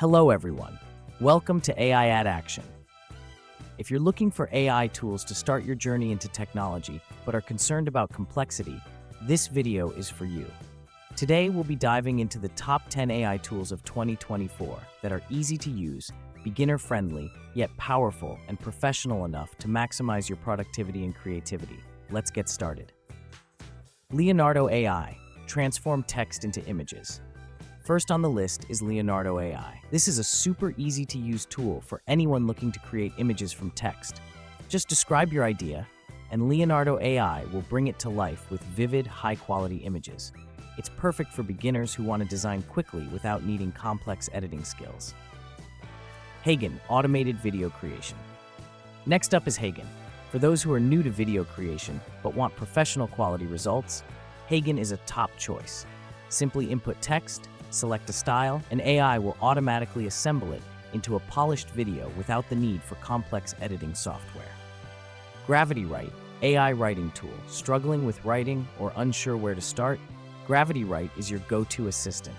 Hello everyone, welcome to AIADDACTION. If you're looking for AI tools to start your journey into technology but are concerned about complexity, this video is for you. Today we'll be diving into the top 10 AI tools of 2024 that are easy to use, beginner-friendly, yet powerful and professional enough to maximize your productivity and creativity. Let's get started. Leonardo AI, transform text into images. First on the list is Leonardo AI. This is a super easy to use tool for anyone looking to create images from text. Just describe your idea, and Leonardo AI will bring it to life with vivid, high-quality images. It's perfect for beginners who want to design quickly without needing complex editing skills. Heygen, automated video creation. Next up is Heygen. For those who are new to video creation but want professional quality results, Heygen is a top choice. Simply input text, select a style, and AI will automatically assemble it into a polished video without the need for complex editing software. GravityWrite, AI writing tool. Struggling with writing or unsure where to start? GravityWrite is your go-to assistant.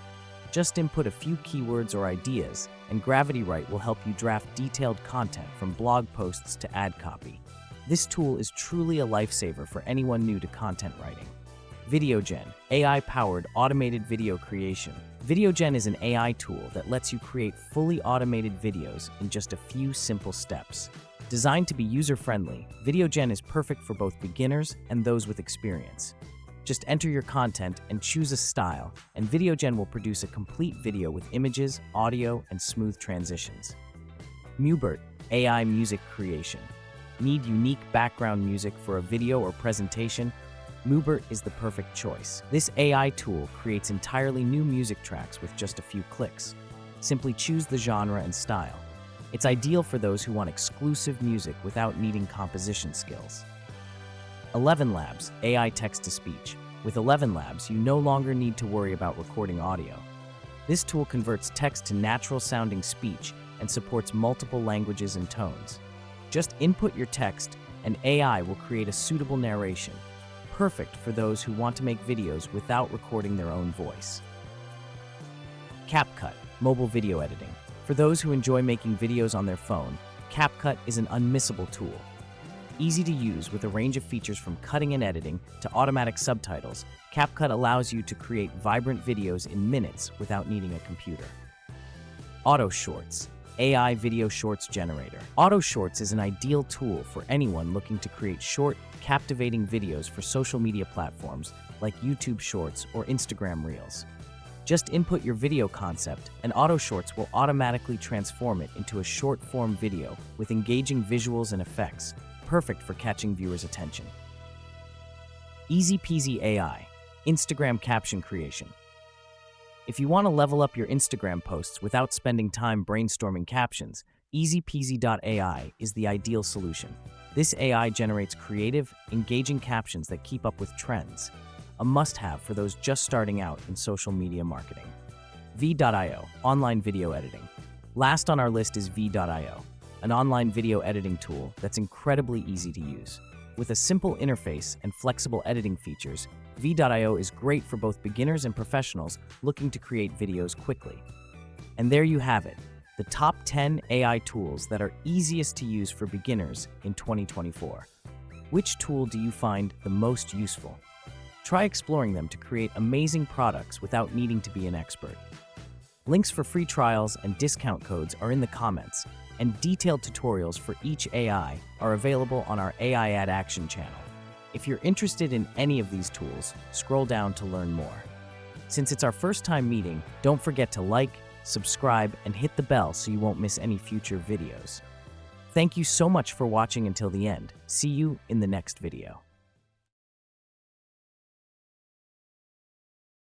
Just input a few keywords or ideas, and GravityWrite will help you draft detailed content from blog posts to ad copy. This tool is truly a lifesaver for anyone new to content writing. VideoGen, AI-powered automated video creation. VideoGen is an AI tool that lets you create fully automated videos in just a few simple steps. Designed to be user-friendly, VideoGen is perfect for both beginners and those with experience. Just enter your content and choose a style, and VideoGen will produce a complete video with images, audio, and smooth transitions. Mubert, AI music creation. Need unique background music for a video or presentation? Mubert is the perfect choice. This AI tool creates entirely new music tracks with just a few clicks. Simply choose the genre and style. It's ideal for those who want exclusive music without needing composition skills. ElevenLabs, AI text-to-speech. With ElevenLabs, you no longer need to worry about recording audio. This tool converts text to natural-sounding speech and supports multiple languages and tones. Just input your text, and AI will create a suitable narration. Perfect for those who want to make videos without recording their own voice. CapCut, mobile video editing. For those who enjoy making videos on their phone, CapCut is an unmissable tool. Easy to use with a range of features from cutting and editing to automatic subtitles, CapCut allows you to create vibrant videos in minutes without needing a computer. AutoShorts, AI video shorts generator. AutoShorts is an ideal tool for anyone looking to create short, captivating videos for social media platforms like YouTube Shorts or Instagram Reels. Just input your video concept, and AutoShorts will automatically transform it into a short-form video with engaging visuals and effects, perfect for catching viewers' attention. Easy-Peasy.AI, Instagram caption creation. If you want to level up your Instagram posts without spending time brainstorming captions, Easy-Peasy.AI is the ideal solution. This AI generates creative, engaging captions that keep up with trends, a must-have for those just starting out in social media marketing. V.io, online video editing. Last on our list is V.io, an online video editing tool that's incredibly easy to use. With a simple interface and flexible editing features, V.io is great for both beginners and professionals looking to create videos quickly. And there you have it, the top 10 AI tools that are easiest to use for beginners in 2024. Which tool do you find the most useful? Try exploring them to create amazing products without needing to be an expert. Links for free trials and discount codes are in the comments, and detailed tutorials for each AI are available on our AIADDACTION channel. If you're interested in any of these tools, scroll down to learn more. Since it's our first time meeting, don't forget to like, subscribe, and hit the bell so you won't miss any future videos. Thank you so much for watching until the end. See you in the next video.